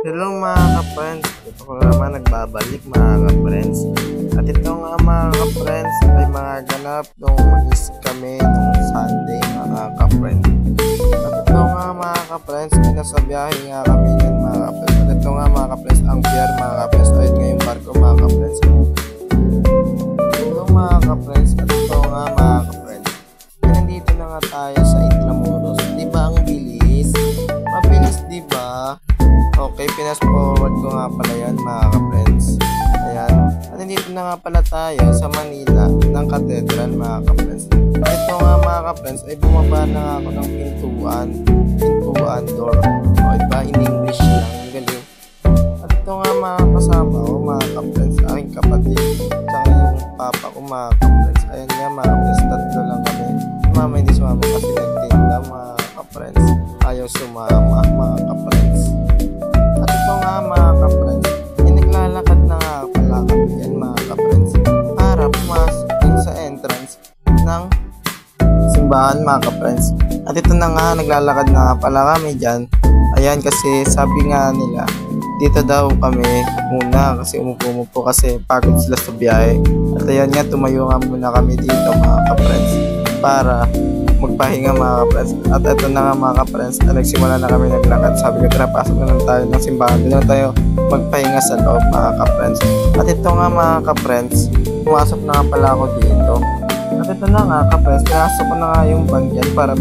Hello mga ka-friends, ito ko naman nagbabalik mga ka-friends. At ito nga mga ka-friends ay mga ganap nung mag-is kami nung Sunday mga ka-friends. At ito nga mga ka-friends, ay nasa biyahe nga kami yun mga ka-friends. At ito nga mga ka-friends, ang pier mga ka-friends, ayun nga yung barko mga ka-friends. Hello mga ka-friends, at ito nga mga ka-friends, ay nandito na nga tayo sa Intramuros. Diba ang bilis? Mabilis diba? Okay, pinas forward ko nga pala yan mga ka-friends. Ayan. At nandito na nga pala tayo sa Manila ng Cathedral mga ka-friends. At ito nga mga ka-friends ay bumaba na nga ako ng pintuan door. O iba, in English lang. Galing. At ito nga mga kasama ko mga ka-friends, aking kapatid. Tsaka yung papa ko mga ka-friends. Ayan nga mga ka-friends, tatlo lang kami. Mama hindi sumama kasi nagtinda mga ka-friends. Ayaw sumama mga ka-friends. At ito nga mga ka-friends, ay naglalakad na nga pala kami dyan mga ka-friends para pumasok din sa entrance ng simbahan mga ka-friends. At ito na nga, naglalakad na nga pala kami dyan. Ayan, kasi sabi nga nila dito daw kami muna kasi umupo kasi pagod sila sa biyahe. At ayan nga, tumayo nga muna kami dito mga ka-friends para magpahinga mga ka-friends. At ito na nga mga ka-friends, nagsimula na kami naglakad. Sabi ko, tara, pasok na lang tayo ng simbahan. Doon na tayo magpahinga sa loob mga ka-friends. At ito nga mga ka-friends, pumasok na nga pala ako dito. At ito na nga ka-friends, pinasok ko na nga yung bag dyan para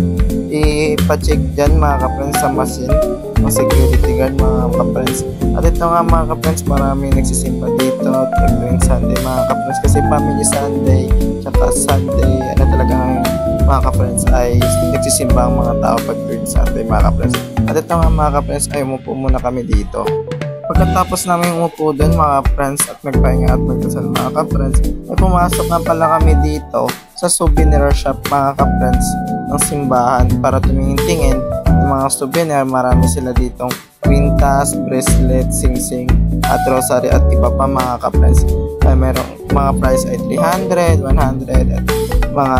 ipa-check dyan mga ka-friends sa machine ng security guard mga ka-friends. At ito nga mga ka-friends, marami nagsisimba dito tuwing Sunday mga ka-friends kasi family Sunday tsaka Sunday ano talaga ngayon mga ka-friends ay nagsisimba ang mga tao pag tuwing Sunday mga ka-friends. At ito nga mga ka-friends ay umupo muna kami dito. Pagkatapos namin umupo doon mga friends at nagpahinga at magdasal mga ka-friends, ay pumasok nga pala kami dito sa souvenir shop mga ka-friends ng simbahan para tumingin-tingin ng mga souvenir. Marami sila ditong kwintas, bracelet, sing-sing at rosary at iba pa mga ka-friends. Ay merong mga price ay 300, 100 at mga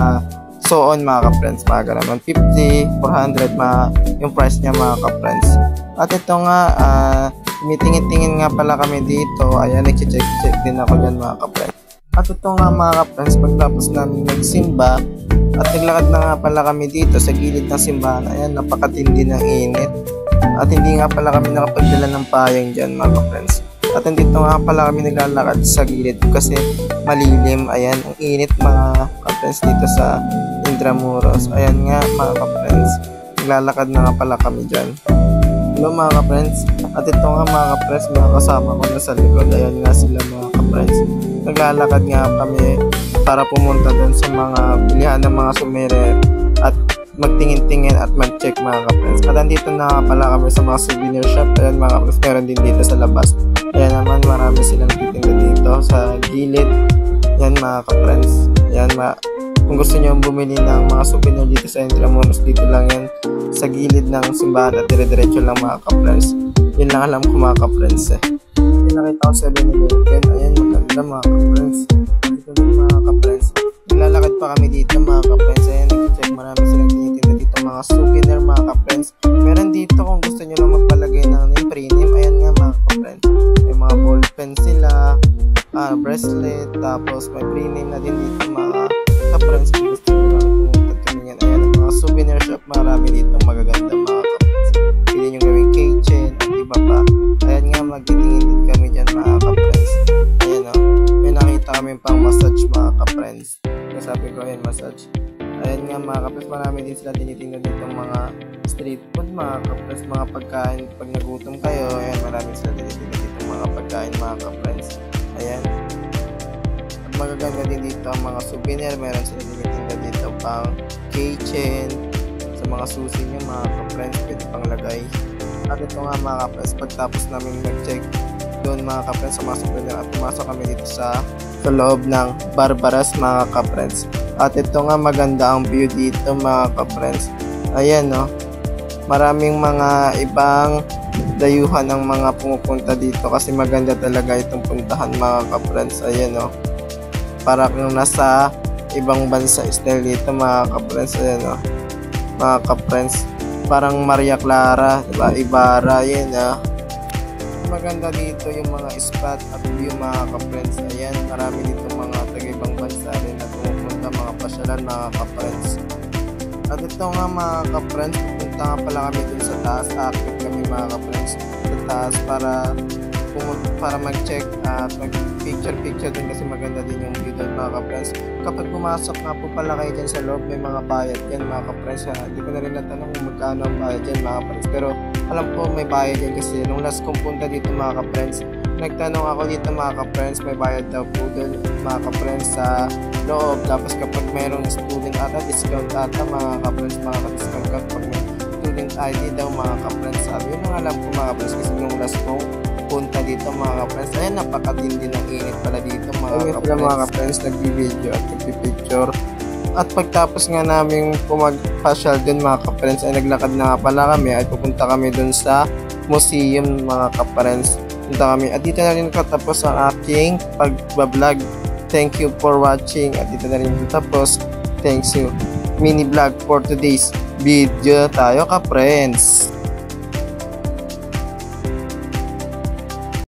so on mga ka-friends, mga ganun 50, 400 yung price niya mga ka-friends. At ito nga tumitingin-tingin nga pala kami dito. Ayan, nag-check din ako dyan mga ka-friends. At ito nga mga ka-friends, pagtapos namin nagsimba at naglakad na nga pala kami dito sa gilid ng simbahan. Ayan, napakatindi ng init. At hindi nga pala kami nakapagdala ng payong dyan mga ka-friends. At nandito nga pala kami naglalakad sa gilid kasi malilim. Ayan, ang init mga ka-friends dito sa Intramuros. Ayan nga mga ka-friends, naglalakad na nga pala kami dyan. Hello mga ka-friends. At ito nga mga ka-friends, mga kasama ko na sa likod. Ayan nga sila mga ka-friends. Naglalakad nga kami para pumunta dun sa mga bilihan ng mga souvenir at magtingin-tingin at mag-check mga ka-friends. At andito na nga pala kami sa mga souvenir shop. Ayan mga ka-friends, meron din dito sa labas. Ayan naman, marami silang titinda dito sa gilid. Ayan mga ka-friends. Ayan kung gusto nyo bumili ng mga souvenir dito sa Intramuros, dito lang yan sa gilid ng simbahan at dire-diretso lang mga ka-friends. Yun lang alam ko mga ka-friends Yung nakita ko 7-Eleven. Ayan, maganda mga ka-friends. Dito lang mga ka-friends. Naglalakad pa kami dito mga ka-friends. Ayan, nag-check, marami silang tinitinda dito mga souvenir mga ka-friends. Meron dito kung gusto nyo lang magpalagay ng name, pre-name. Ayan nga mga ka-friends, may mga ballpen sila, bracelet, tapos may pre-name na din dito mga ka-friends. Gusto nyo lang pumunta tumingin. Ayan, mga souvenir shop, marami dito magaganda mga ka-friends. Pili nyo gawing keychain at iba pa. Ayan nga, magtitingin din kami dyan mga ka-friends. Ayan o, may nakita kami pang massage mga ka-friends. Sabi ko, ayan, massage. Ayan nga mga ka-friends, marami din sila tinitingnan dito mga street food mga ka-friends, mga pagkain pag nagutom kayo. Ayan, marami sila tinitingnan dito mga pagkain mga ka-friends. Ayan, at magaganda din dito ang mga souvenir. Meron sila tinitingnan dito pang keychain sa mga susi nyo mga ka-friends, pwede pang lagay. At ito nga mga ka-friends, pagtapos namin nag-check doon mga ka-friends sa mga souvenir at pumasok kami dito sa loob ng Barbaras mga ka-friends. At ito nga, maganda ang view dito mga ka-friends. Ayan no, maraming mga ibang dayuhan ng mga pumupunta dito kasi maganda talaga itong puntahan mga ka-friends. Ayan no, para kung nasa ibang bansa style dito mga ka-friends. Ayan no, mga ka-friends, parang Maria Clara, diba? Ibarra, yun maganda dito yung mga spot at view mga ka-friends. Ayan, marami dito mga taga-ibang bansa rin na pumupunta, mga pasyalan mga ka-friends. At ito nga mga ka-friends, pupunta nga pala kami dun sa taas. Active kami mga ka-friends sa taas para mag-check at mag-picture dun kasi maganda din yung view dun mga ka-friends. Kapag pumasok nga po pala kayo dyan sa loob, may mga bayad yan mga ka-friends. Hindi ko na rin natanong kung magkano ang bayad dyan mga ka-friends, pero alam ko may bayad yan kasi nung last kong punta dito mga ka-friends, nagtanong ako dito mga ka-friends, may bayad daw po dun mga ka-friends sa loob. Tapos kapag mayroong student ata, discount ata mga ka-friends, mga ka-discount kapag may student ID daw mga ka-friends. Sabi yun ang alam ko mga ka-friends kasi nung last kong punta dito mga ka-friends. Ayan, napakatindi ng init pala dito mga ka-friends. Mga ka-friends, nag-video at nag-picture. At pagtapos nga namin pumagpasyal dun mga ka-friends, ay naglakad na nga pala kami at pupunta kami dun sa museum mga ka-friends. Punta kami. At dito na rin katapos ang aking pag-vlog. Thank you for watching. At dito na rin tapos. Thanks you. Mini vlog for today's video tayo ka-friends.